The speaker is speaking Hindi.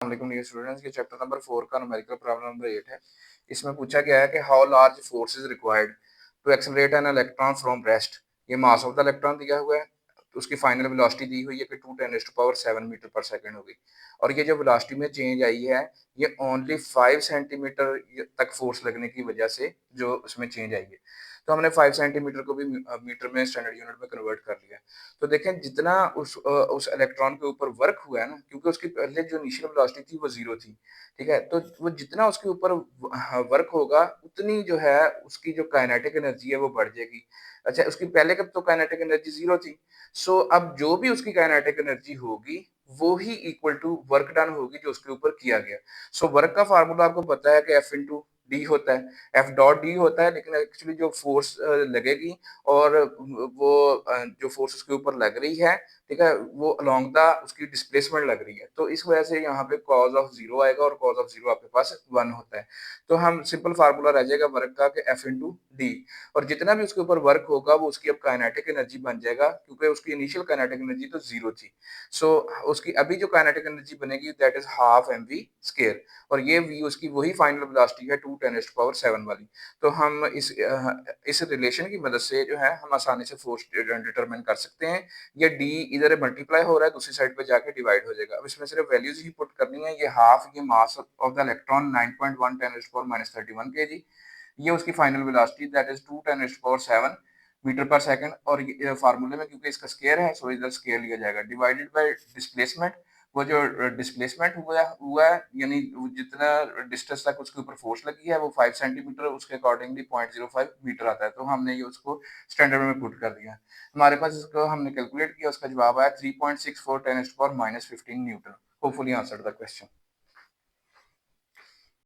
अस्सलाम वालेकुम डियर स्टूडेंट्स। ये चैप्टर नंबर 4 का न्यूमेरिकल प्रॉब्लम नंबर 8 है। इसमें पूछा गया है कि how large force is required to accelerate an electron from rest. ये मास ऑफ द इलेक्ट्रॉन दिया हुआ है, तो उसकी फाइनल वेलोसिटी दी हुई है कि 2 × 10⁻⁷ मीटर पर सेकंड होगी। और ये जो वेलोसिटी में चेंज आई है, ये ओनली 5 सेंटीमीटर तक फोर्स लगने की वजह से जो उसमें चेंज आई है। तो हमने 5 सेंटीमीटर को भी मीटर में स्टैंडर्ड यूनिट में कन्वर्ट कर लिया। तो देखें जितना उस इलेक्ट्रॉन के ऊपर वर्क हुआ है ना, क्योंकि उसकी पहले जो इनिशियल वेलोसिटी थी वो 0 थी, ठीक है? तो वो जितना उसके ऊपर वर्क होगा, उतनी जो है उसकी जो काइनेटिक एनर्जी है वो बढ़ जाएगी। अच्छा, उसकी पहले कब तो काइनेटिक एनर्जी 0 थी। सो अब जो भी उसकी काइनेटिक एनर्जी होगी, वो ही इक्वल टू वर्क डन होगी जो उसके ऊपर किया गया। सो वर्क का फार्मूला आपको पता है कि F इंटू डी होता है, F डॉट डी होता है, लेकिन एक्चुअली जो फोर्स लगेगी और जो फोर्स उसके ऊपर लग रही है, ठीक है, वो अलोंग द उसकी डिस्प्लेसमेंट लग रही है। तो इस वजह से यहाँ पे कॉज ऑफ 0 आएगा और कॉज ऑफ 0 आपके पास 1 होता है। तो हम सिंपल फार्मूला रह जाएगा वर्क का कि F इंटू डी, और जितना भी उसके ऊपर वर्क होगा वो उसकी अब काइनेटिक एनर्जी बन जाएगा, क्योंकि उसकी इनिशियल काइनेटिक एनर्जी तो 0 थी। सो उसकी अभी जो काइनेटिक एनर्जी बनेगी that is half mv square, और ये v उसकी वही फाइनल वेलोसिटी है 2 × 10⁻⁷ वाली। तो हम इस रिलेशन की मदद से जो है हम आसानी से फोर्स डिटरमिन कर सकते हैं। ये d इधर मल्टीप्लाई हो रहा है, दूसरी साइड पे जाके डिवाइड हो जाएगा। अब इसमें सिर्फ वैल्यूज ही पुट करनी है। ये हाफ, ये mass of the electron 9.1 × 10⁻³ kg, ये उसकी final velocity that is 2 × 10⁻⁷ metre पर सेकंड, और ये फार्मूले में क्योंकि इसका स्क्वायर है सो इधर स्क्वायर लिया जाएगा, डिवाइडेड बाय डिस्प्लेसमेंट। वो जो डिस्प्लेसमेंट हुआ है, यानी जितना डिस्टेंस तक उसके ऊपर फोर्स लगी है वो 5 सेंटीमीटर, उसके अकॉर्डिंगली 0.05 मीटर आता है। तो हमने ये उसको स्टैंडर्ड में पुट कर दिया। हमारे पास इसको हमने कैलकुलेट किया, उसका जवाब आया 3.64 × 10⁻⁻15 Newton. Hopefully answered the question.